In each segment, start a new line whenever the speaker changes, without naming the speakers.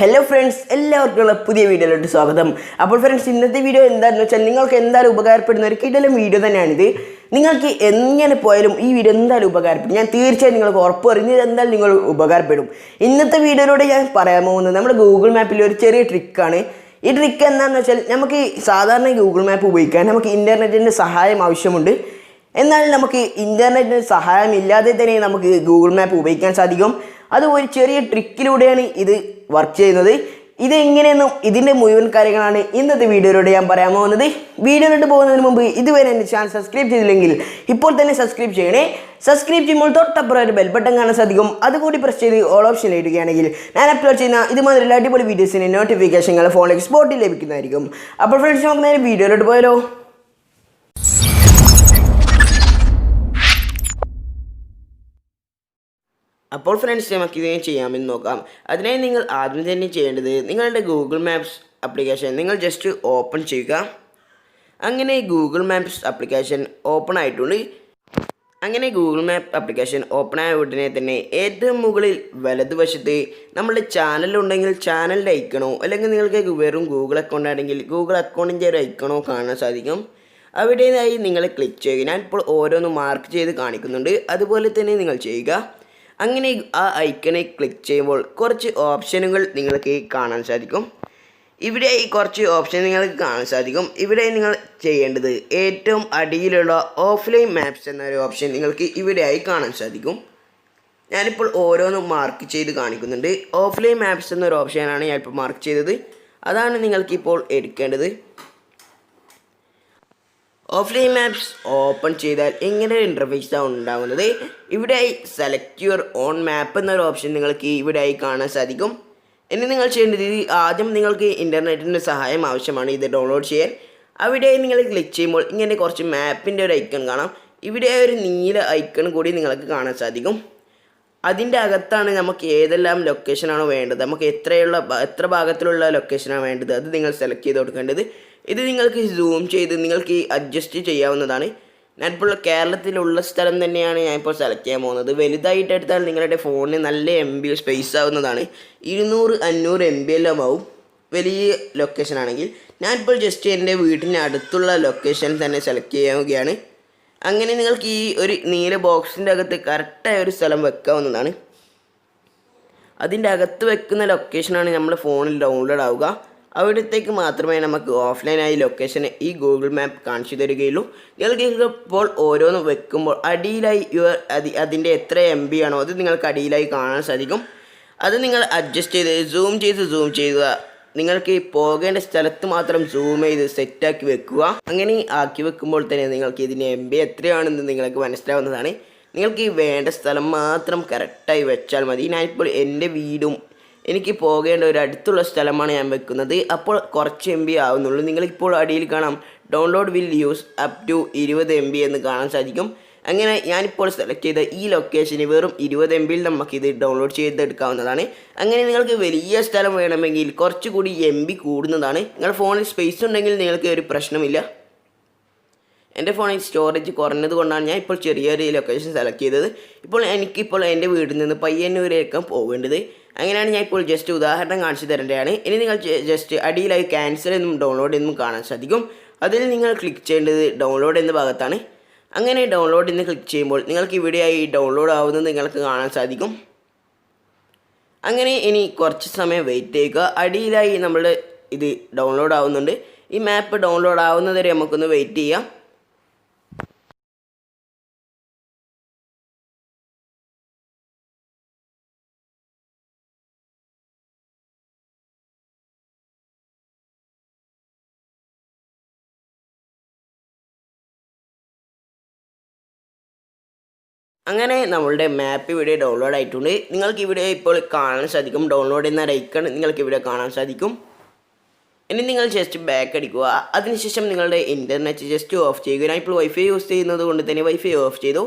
Hello friends, എല്ലാവർക്കും പുതിയ വീഡിയോയിലോട്ട് സ്വാഗതം. അപ്പോൾ ഫ്രണ്ട്സ് ഇന്നത്തെ വീഡിയോ എന്താണെന്ന് വെച്ചാൽ നിങ്ങൾക്ക് എന്തായാലും ഉപകാരപ്പെടുന്ന ഒരു കിടിലൻ വീഡിയോ തന്നെയാണിത്. നിങ്ങൾക്ക് എങ്ങനെ പോയാലും ഈ വീഡിയോ എന്തായാലും ഉപകാരപ്പെടും. ഞാൻ തീർച്ചയായും നിങ്ങൾക്ക് ഉറപ്പ് പറയുന്നത് എന്തായാലും നിങ്ങൾ ഉപകാരപ്പെടും. ഇന്നത്തെ വീഡിയോയിലൂടെ ഞാൻ പറയാൻ പോകുന്നത് നമ്മുടെ ഗൂഗിൾ മാപ്പിലെ ഒരു ചെറിയ ട്രിക്കാണ്. ഈ ട്രിക്ക് എന്താണെന്ന് വെച്ചാൽ നമുക്ക് സാധാരണ ഗൂഗിൾ മാപ്പ് ഉപയോഗിക്കാൻ നമുക്ക് ഇൻ്റർനെറ്റിൻ്റെ സഹായം ആവശ്യമുണ്ട്. എന്നാൽ നമുക്ക് ഇൻ്റർനെറ്റിന് സഹായമില്ലാതെ തന്നെ നമുക്ക് ഗൂഗിൾ മാപ്പ് ഉപയോഗിക്കാൻ സാധിക്കും. അത് ഒരു ചെറിയ ട്രിക്കിലൂടെയാണ് ഇത് വർക്ക് ചെയ്യുന്നത്. ഇതെങ്ങനെയെന്നും ഇതിൻ്റെ മുഴുവൻ കാര്യങ്ങളാണ് ഇന്നത്തെ വീഡിയോയിലൂടെ ഞാൻ പറയാൻ പോകുന്നത്. വീഡിയോയിലോട്ട് പോകുന്നതിന് മുമ്പ് ഇതുവരെ എൻ്റെ ചാനൽ സബ്സ്ക്രൈബ് ചെയ്തില്ലെങ്കിൽ ഇപ്പോൾ തന്നെ സബ്സ്ക്രൈബ് ചെയ്യണേ. സബ്സ്ക്രൈബ് ചെയ്യുമ്പോൾ തൊട്ടപ്പുറം ഒരു ബെൽ ബട്ടൺ കാണാൻ സാധിക്കും. അതുകൂടി പ്രസ് ചെയ്ത് ഓൾ ഓപ്ഷൻ ഇടുകയാണെങ്കിൽ ഞാൻ അപ്ലോഡ് ചെയ്യുന്ന ഇതുമാതിരിയുള്ള അടിപൊളി വീഡിയോസിൻ്റെ നോട്ടിഫിക്കേഷൻ ഫോണിലേക്ക് സ്പോട്ടിൽ ലഭിക്കുന്നതായിരിക്കും. അപ്പോൾ ഫ്രണ്ട്സ് നമുക്ക് നേരെ വീഡിയോയിലോട്ട് പോയാലോ. അപ്പോൾ ഫ്രണ്ട്സ് നമുക്ക് ഇത് ചെയ്യാമെന്ന് നോക്കാം. അതിനായി നിങ്ങൾ ആദ്യം തന്നെ ചെയ്യേണ്ടത് നിങ്ങളുടെ ഗൂഗിൾ മാപ്സ് ആപ്ലിക്കേഷൻ നിങ്ങൾ ജസ്റ്റ് ഓപ്പൺ ചെയ്യുക. അങ്ങനെ ഗൂഗിൾ മാപ്സ് ആപ്ലിക്കേഷൻ ഓപ്പൺ ആയിട്ടുണ്ട്. അങ്ങനെ ഗൂഗിൾ മാപ്പ് ആപ്ലിക്കേഷൻ ഓപ്പൺ ആയ ഉടനെ തന്നെ ഏറ്റവും മുകളിൽ വലതുവശത്ത് നമ്മുടെ ചാനലുണ്ടെങ്കിൽ ചാനലിൻ്റെ ഐക്കണോ അല്ലെങ്കിൽ നിങ്ങൾക്ക് വെറും ഗൂഗിൾ അക്കൗണ്ട് ആണെങ്കിൽ ഗൂഗിൾ അക്കൗണ്ടിൻ്റെ ഒരു ഐക്കണോ കാണാൻ സാധിക്കും. അവിടേതായി നിങ്ങൾ ക്ലിക്ക് ചെയ്യുക. ഞാൻ ഇപ്പോൾ ഓരോന്ന് മാർക്ക് ചെയ്ത് കാണിക്കുന്നുണ്ട്, അതുപോലെ തന്നെ നിങ്ങൾ ചെയ്യുക. അങ്ങനെ ആ ഐക്കണെ ക്ലിക്ക് ചെയ്യുമ്പോൾ കുറച്ച് ഓപ്ഷനുകൾ നിങ്ങൾക്ക് കാണാൻ സാധിക്കും. ഇവിടെ കുറച്ച് ഓപ്ഷൻ നിങ്ങൾക്ക് കാണാൻ സാധിക്കും. ഇവിടെ നിങ്ങൾ ചെയ്യേണ്ടത് ഏറ്റവും അടിയിലുള്ള ഓഫ്ലൈൻ മാപ്സ് എന്നൊരു ഓപ്ഷൻ നിങ്ങൾക്ക് ഇവിടെയായി കാണാൻ സാധിക്കും. ഞാനിപ്പോൾ ഓരോന്ന് മാർക്ക് ചെയ്ത് കാണിക്കുന്നുണ്ട്. ഓഫ്ലൈൻ മാപ്സ് എന്നൊരു ഓപ്ഷനാണ് ഞാനിപ്പോൾ മാർക്ക് ചെയ്തത്. അതാണ് നിങ്ങൾക്കിപ്പോൾ എടുക്കേണ്ടത്. ഓഫ്ലൈൻ മാപ്സ് ഓപ്പൺ ചെയ്താൽ ഇങ്ങനെ ഒരു ഇൻ്റർഫേസാണ് ഉണ്ടാകുന്നത്. ഇവിടെ സെലക്ട് യുവർ ഓൺ മാപ്പ് എന്നൊരു ഓപ്ഷൻ നിങ്ങൾക്ക് ഇവിടെയായി കാണാൻ സാധിക്കും. ഇനി നിങ്ങൾ ചെയ്യേണ്ടത് ആദ്യം നിങ്ങൾക്ക് ഇൻ്റർനെറ്റിൻ്റെ സഹായം ആവശ്യമാണ് ഇത് ഡൗൺലോഡ് ചെയ്യാൻ. അവിടെ നിങ്ങൾ ക്ലിക്ക് ചെയ്യുമ്പോൾ ഇങ്ങനെ കുറച്ച് മാപ്പിൻ്റെ ഒരു ഐക്കൺ കാണാം. ഇവിടെ ഒരു നീല ഐക്കൺ കൂടി നിങ്ങൾക്ക് കാണാൻ സാധിക്കും. അതിൻ്റെ അകത്താണ് നമുക്ക് ഏതെല്ലാം ലൊക്കേഷനാണോ വേണ്ടത്, നമുക്ക് എത്ര ഭാഗത്തിലുള്ള ലൊക്കേഷനാണ് വേണ്ടത് അത് നിങ്ങൾ സെലക്ട് ചെയ്ത് കൊടുക്കേണ്ടത്. ഇത് നിങ്ങൾക്ക് സൂം ചെയ്ത് നിങ്ങൾക്ക് അഡ്ജസ്റ്റ് ചെയ്യാവുന്നതാണ്. ഞാനിപ്പോൾ കേരളത്തിലുള്ള സ്ഥലം തന്നെയാണ് ഞാനിപ്പോൾ സെലക്ട് ചെയ്യാൻ പോകുന്നത്. വലുതായിട്ട് എടുത്താൽ നിങ്ങളുടെ ഫോണിന് നല്ല MB സ്പേസ് ആവുന്നതാണ്. 200-500 MB എല്ലാം ആവും വലിയ ലൊക്കേഷൻ ആണെങ്കിൽ. ഞാനിപ്പോൾ ജസ്റ്റ് എൻ്റെ വീട്ടിന് അടുത്തുള്ള ലൊക്കേഷൻ തന്നെ സെലക്ട് ചെയ്യുകയാണ്. അങ്ങനെ നിങ്ങൾക്ക് ഈ ഒരു നീല ബോക്സിൻ്റെ അകത്ത് കറക്റ്റായ ഒരു സ്ഥലം വെക്കാവുന്നതാണ്. അതിൻ്റെ അകത്ത് വെക്കുന്ന ലൊക്കേഷനാണ് നമ്മുടെ ഫോണിൽ ഡൗൺലോഡ് ആവുക. അവിടത്തേക്ക് മാത്രമേ നമുക്ക് ഓഫ്ലൈനായി ലൊക്കേഷൻ ഈ ഗൂഗിൾ മാപ്പ് കാണിച്ചു തരികയുള്ളൂ. നിങ്ങൾക്ക് ഇപ്പോൾ ഓരോന്ന് വെക്കുമ്പോൾ അടിയിലായി അതിൻ്റെ എത്ര MB ആണോ അത് നിങ്ങൾക്ക് അടിയിലായി കാണാൻ സാധിക്കും. അത് നിങ്ങൾ അഡ്ജസ്റ്റ് ചെയ്ത് സൂം ചെയ്യുക. നിങ്ങൾക്ക് പോകേണ്ട സ്ഥലത്ത് മാത്രം സൂം ചെയ്ത് സെറ്റാക്കി വെക്കുക. അങ്ങനെ ആക്കി വെക്കുമ്പോൾ തന്നെ നിങ്ങൾക്ക് ഇതിൻ്റെ MB എത്രയാണെന്ന് നിങ്ങൾക്ക് മനസ്സിലാവുന്നതാണ്. നിങ്ങൾക്ക് വേണ്ട സ്ഥലം മാത്രം കറക്റ്റായി വെച്ചാൽ മതി. ഞാനിപ്പോൾ എൻ്റെ വീടും എനിക്ക് പോകേണ്ട ഒരു അടുത്തുള്ള സ്ഥലമാണ് ഞാൻ വെക്കുന്നത്. അപ്പോൾ കുറച്ച് MB ആവുന്നുള്ളൂ. നിങ്ങളിപ്പോൾ അടിയിൽ കാണാം download will use up to 20 MB എന്ന് കാണാൻ സാധിക്കും. അങ്ങനെ ഞാനിപ്പോൾ സെലക്ട് ചെയ്ത ഈ ലൊക്കേഷന് വെറും 20 MB നമുക്കിത് ഡൗൺലോഡ് ചെയ്തെടുക്കാവുന്നതാണ്. അങ്ങനെ നിങ്ങൾക്ക് വലിയ സ്ഥലം വേണമെങ്കിൽ കുറച്ചുകൂടി MB കൂടുന്നതാണ്. നിങ്ങളുടെ ഫോണിൽ സ്പേസ് ഉണ്ടെങ്കിൽ നിങ്ങൾക്ക് ഒരു പ്രശ്നമില്ല. എൻ്റെ ഫോണിൽ സ്റ്റോറേജ് കുറഞ്ഞത് കൊണ്ടാണ് ഞാൻ ഇപ്പോൾ ചെറിയൊരു ലൊക്കേഷൻ സെലക്ട് ചെയ്തത്. എനിക്കിപ്പോൾ എൻ്റെ വീട്ടിൽ നിന്ന് പയ്യന്നൂരേക്കാണ് പോകേണ്ടത്. അങ്ങനെയാണ് ഞാൻ ഇപ്പോൾ ജസ്റ്റ് ഉദാഹരണം കാണിച്ചു തരേണ്ടതാണ്. ഇനി നിങ്ങൾ ജസ്റ്റ് അടിയിലായി ക്യാൻസൽ എന്നും ഡൗൺലോഡ് എന്നും കാണാൻ സാധിക്കും. അതിൽ നിങ്ങൾ ക്ലിക്ക് ചെയ്യേണ്ടത് ഡൗൺലോഡ് എന്ന ഭാഗത്താണ്. അങ്ങനെ ഡൗൺലോഡ് എന്ന് ക്ലിക്ക് ചെയ്യുമ്പോൾ നിങ്ങൾക്ക് ഇവിടെയായി ഡൗൺലോഡ് ആവുന്നത് നിങ്ങൾക്ക് കാണാൻ സാധിക്കും. അങ്ങനെ ഇനി കുറച്ച് സമയം വെയിറ്റ് ചെയ്യുക. അടിയിലായി നമ്മളുടെ ഇത് ഡൗൺലോഡ് ആവുന്നുണ്ട്. ഈ മാപ്പ് ഡൗൺലോഡ് ആവുന്നതുവരെ നമുക്കൊന്ന് വെയിറ്റ് ചെയ്യാം. അങ്ങനെ നമ്മളുടെ മാപ്പ് ഇവിടെ ഡൗൺലോഡ് ആയിട്ടുണ്ട്. നിങ്ങൾക്ക് ഇവിടെ ഇപ്പോൾ കാണാൻ സാധിക്കും ഡൗൺലോഡ് എന്ന ഐക്കൺ നിങ്ങൾക്ക് ഇവിടെ കാണാൻ സാധിക്കും. ഇനി നിങ്ങൾ ജസ്റ്റ് ബാക്ക് അടിക്കുക. അതിനുശേഷം നിങ്ങളുടെ ഇൻ്റർനെറ്റ് ജസ്റ്റ് ഓഫ് ചെയ്യുക. ഞാൻ ഇപ്പോൾ വൈഫൈ യൂസ് ചെയ്യുന്നത് കൊണ്ട് തന്നെ വൈഫൈ ഓഫ് ചെയ്തു.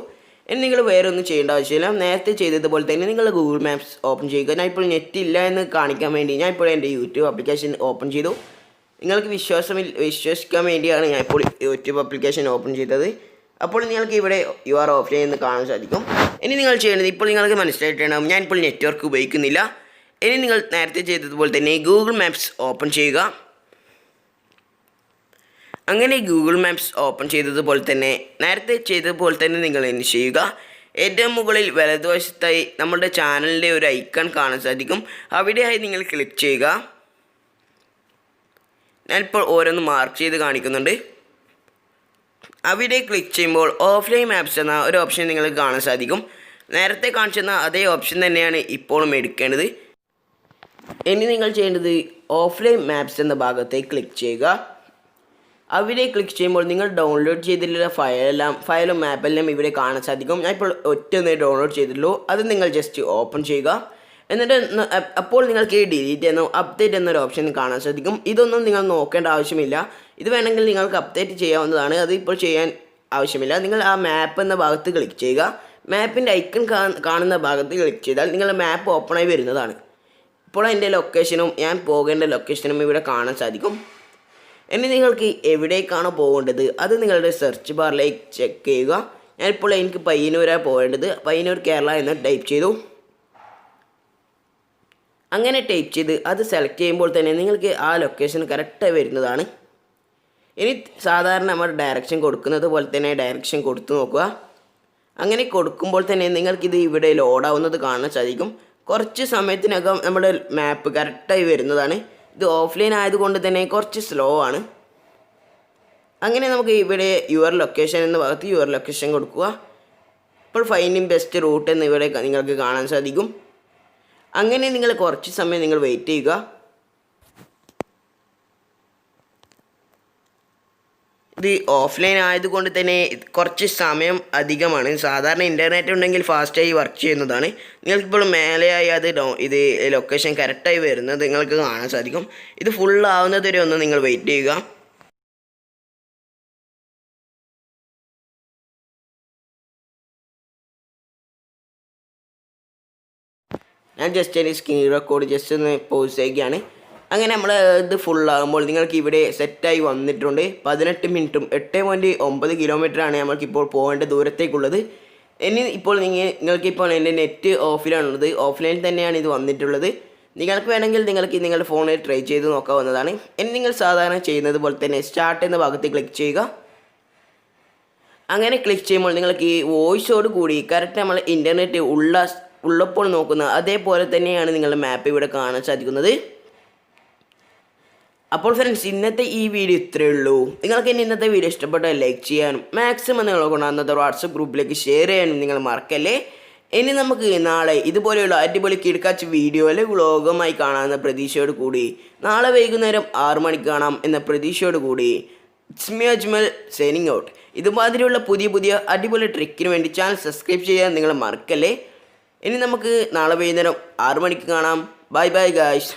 ഇനി നിങ്ങൾ വേറെ ഒന്നും ചെയ്യേണ്ട ആവശ്യമില്ല. നേരത്തെ ചെയ്തതുപോലെ തന്നെ നിങ്ങൾ ഗൂഗിൾ മാപ്സ് ഓപ്പൺ ചെയ്യുക. ഞാൻ ഇപ്പോൾ നെറ്റ് ഇല്ല എന്ന് കാണിക്കാൻ വേണ്ടി ഞാൻ ഇപ്പോൾ എൻ്റെ യൂട്യൂബ് ആപ്ലിക്കേഷൻ ഓപ്പൺ ചെയ്തു. നിങ്ങൾക്ക് വിശ്വസിക്കാൻ വേണ്ടിയാണ് ഞാൻ ഇപ്പോൾ യൂട്യൂബ് ആപ്ലിക്കേഷൻ ഓപ്പൺ ചെയ്തത്. അപ്പോൾ നിങ്ങൾക്ക് ഇവിടെ UR ഓഫ്ലൈൻ എന്ന് കാണാൻ സാധിക്കും. ഇനി നിങ്ങൾ ചെയ്യേണ്ടത് ഇപ്പോൾ നിങ്ങൾക്ക് മനസ്സിലായിട്ടുണ്ടാകും ഞാനിപ്പോൾ നെറ്റ്വർക്ക് ഉപയോഗിക്കുന്നില്ല. ഇനി നിങ്ങൾ നേരത്തെ ചെയ്തതുപോലെ തന്നെ ഗൂഗിൾ മാപ്സ് ഓപ്പൺ ചെയ്യുക. അങ്ങനെ ഗൂഗിൾ മാപ്സ് ഓപ്പൺ ചെയ്തതുപോലെ തന്നെ നേരത്തെ ചെയ്തതുപോലെ തന്നെ നിങ്ങൾ എന്ത് ചെയ്യുക, ഏറ്റവും മുകളിൽ വലതുവശത്തായി നമ്മുടെ ചാനലിൻ്റെ ഒരു ഐക്കൺ കാണാൻ സാധിക്കും. അവിടെയായി നിങ്ങൾ ക്ലിക്ക് ചെയ്യുക. ഞാനിപ്പോൾ ഓരോന്ന് മാർക്ക് ചെയ്ത് കാണിക്കുന്നുണ്ട്. അവിടെ ക്ലിക്ക് ചെയ്യുമ്പോൾ ഓഫ്ലൈൻ മാപ്സ് എന്ന ഒരു ഓപ്ഷൻ നിങ്ങൾക്ക് കാണാൻ സാധിക്കും. നേരത്തെ കാണിച്ചെന്ന അതേ ഓപ്ഷൻ തന്നെയാണ് ഇപ്പോഴും എടുക്കേണ്ടത്. ഇനി നിങ്ങൾ ചെയ്യേണ്ടത് ഓഫ്ലൈൻ മാപ്സ് എന്ന ഭാഗത്തേക്ക് ക്ലിക്ക് ചെയ്യുക. അവിടെ ക്ലിക്ക് ചെയ്യുമ്പോൾ നിങ്ങൾ ഡൗൺലോഡ് ചെയ്തിട്ടുള്ള ഫയലും മാപ്പെല്ലാം ഇവിടെ കാണാൻ സാധിക്കും. ഞാൻ ഇപ്പോൾ ഒറ്റൊന്നേ ഡൗൺലോഡ് ചെയ്തിട്ടുള്ളൂ. അത് നിങ്ങൾ ജസ്റ്റ് ഓപ്പൺ ചെയ്യുക. എന്നിട്ട് അപ്പോൾ നിങ്ങൾക്ക് ഡിലീറ്റ് എന്നോ അപ്ഡേറ്റ് എന്നൊരു ഓപ്ഷൻ കാണാൻ സാധിക്കും. ഇതൊന്നും നിങ്ങൾ നോക്കേണ്ട ആവശ്യമില്ല. ഇത് വേണമെങ്കിൽ നിങ്ങൾക്ക് അപ്ഡേറ്റ് ചെയ്യാവുന്നതാണ്. അത് ഇപ്പോൾ ചെയ്യാൻ ആവശ്യമില്ല. നിങ്ങൾ ആ മാപ്പ് എന്ന ഭാഗത്ത് ക്ലിക്ക് ചെയ്യുക. മാപ്പിൻ്റെ ഐക്കൺ കാണുന്ന ഭാഗത്ത് ക്ലിക്ക് ചെയ്താൽ നിങ്ങളുടെ മാപ്പ് ഓപ്പണായി വരുന്നതാണ്. ഇപ്പോൾ എൻ്റെ ലൊക്കേഷനും ഞാൻ പോകേണ്ട ലൊക്കേഷനും ഇവിടെ കാണാൻ സാധിക്കും. ഇനി നിങ്ങൾക്ക് എവിടേക്കാണോ പോകേണ്ടത് അത് നിങ്ങളുടെ സെർച്ച് ബാറിലേക്ക് ചെക്ക് ചെയ്യുക. ഞാനിപ്പോൾ എനിക്ക് പയ്യന്നൂരാണ് പോകേണ്ടത്. പയ്യന്നൂർ കേരള എന്ന് ടൈപ്പ് ചെയ്തു. അങ്ങനെ ടൈപ്പ് ചെയ്ത് അത് സെലക്ട് ചെയ്യുമ്പോൾ തന്നെ നിങ്ങൾക്ക് ആ ലൊക്കേഷൻ കറക്റ്റായി വരുന്നതാണ്. ഇനി സാധാരണ നമ്മൾ ഡയറക്ഷൻ കൊടുക്കുന്നത് പോലെ തന്നെ ഡയറക്ഷൻ കൊടുത്തു നോക്കുക. അങ്ങനെ കൊടുക്കുമ്പോൾ തന്നെ നിങ്ങൾക്കിത് ഇവിടെ ലോഡാവുന്നത് കാണാൻ സാധിക്കും. കുറച്ച് സമയത്തിനകം നമ്മുടെ മാപ്പ് കറക്റ്റായി വരുന്നതാണ്. ഇത് ഓഫ്ലൈൻ ആയതുകൊണ്ട് തന്നെ കുറച്ച് സ്ലോ ആണ്. അങ്ങനെ നമുക്ക് ഇവിടെ യുവർ ലൊക്കേഷൻ എന്ന ഭാഗത്ത് യുവർ ലൊക്കേഷൻ കൊടുക്കുക. ഇപ്പോൾ ഫൈൻഡിങ് ബെസ്റ്റ് റൂട്ട് എന്ന് ഇവിടെ നിങ്ങൾക്ക് കാണാൻ സാധിക്കും. അങ്ങനെ നിങ്ങൾ കുറച്ച് സമയം നിങ്ങൾ വെയിറ്റ് ചെയ്യുക. ഇത് ഓഫ്ലൈൻ ആയതുകൊണ്ട് തന്നെ കുറച്ച് സമയം അധികമാണ്. സാധാരണ ഇൻ്റർനെറ്റ് ഉണ്ടെങ്കിൽ ഫാസ്റ്റായി വർക്ക് ചെയ്യുന്നതാണ്. നിങ്ങൾക്കിപ്പോൾ മേലെയായി ഇത് ലൊക്കേഷൻ കറക്റ്റായി വരുന്നത് നിങ്ങൾക്ക് കാണാൻ സാധിക്കും. ഇത് ഫുള്ളാവുന്നത് വരെ ഒന്ന് നിങ്ങൾ വെയിറ്റ് ചെയ്യുക. ഞാൻ ജസ്റ്റ് എൻ്റെ സ്ക്രീൻ റെക്കോർഡ് ജസ്റ്റ് ഒന്ന് പോസ് ചെയ്യുകയാണ്. അങ്ങനെ നമ്മൾ ഇത് ഫുള്ളാകുമ്പോൾ നിങ്ങൾക്ക് ഇവിടെ സെറ്റായി വന്നിട്ടുണ്ട്. 18 മിനിറ്റും 8.9 കിലോമീറ്ററാണ് നമ്മൾക്കിപ്പോൾ പോകേണ്ട ദൂരത്തേക്കുള്ളത്. ഇനി ഇപ്പോൾ നിങ്ങൾക്കിപ്പോൾ എൻ്റെ നെറ്റ് ഓഫിലാണുള്ളത്. ഓഫ്ലൈനിൽ തന്നെയാണ് ഇത് വന്നിട്ടുള്ളത്. നിങ്ങൾക്ക് വേണമെങ്കിൽ നിങ്ങൾക്ക് നിങ്ങളുടെ ഫോണിൽ ട്രൈ ചെയ്ത് നോക്കാവുന്നതാണ്. ഇനി നിങ്ങൾ സാധാരണ ചെയ്യുന്നത് പോലെ തന്നെ സ്റ്റാർട്ട് എന്ന ഭാഗത്ത് ക്ലിക്ക് ചെയ്യുക. അങ്ങനെ ക്ലിക്ക് ചെയ്യുമ്പോൾ നിങ്ങൾക്ക് ഈ വോയിസോട് കൂടി കറക്റ്റ് നമ്മൾ ഇൻ്റർനെറ്റ് ഉള്ളപ്പോൾ നോക്കുന്ന അതേപോലെ തന്നെയാണ് നിങ്ങളുടെ മാപ്പ് ഇവിടെ കാണാൻ സാധിക്കുന്നത്. അപ്പോൾ ഫ്രണ്ട്സ്, ഇന്നത്തെ ഈ വീഡിയോ ഇത്രയേ ഉള്ളൂ. നിങ്ങൾക്ക് ഇന്നത്തെ വീഡിയോ ഇഷ്ടപ്പെട്ടാൽ ലൈക്ക് ചെയ്യാനും മാക്സിമം നിങ്ങളെ കൊണ്ട് അന്നത്തെ വാട്സപ്പ് ഗ്രൂപ്പിലേക്ക് ഷെയർ ചെയ്യാനും നിങ്ങൾ മറക്കല്ലേ. ഇനി നമുക്ക് നാളെ ഇതുപോലെയുള്ള അടിപൊളി കിടക്കാച്ച വീഡിയോയിലെ വ്ളോഗുമായി കാണാമെന്ന പ്രതീക്ഷയോട് കൂടി നാളെ വൈകുന്നേരം 6 മണിക്ക് കാണാം എന്ന പ്രതീക്ഷയോട് കൂടി it's me Ajmal signing out. ഇതുമാതിരിയുള്ള പുതിയ അടിപൊളി ട്രിക്കിന് വേണ്ടി ചാനൽ സബ്സ്ക്രൈബ് ചെയ്യാൻ നിങ്ങൾ മറക്കല്ലേ. ഇനി നമുക്ക് നാളെ വൈകുന്നേരം 6 മണിക്ക് കാണാം. Bye bye guys.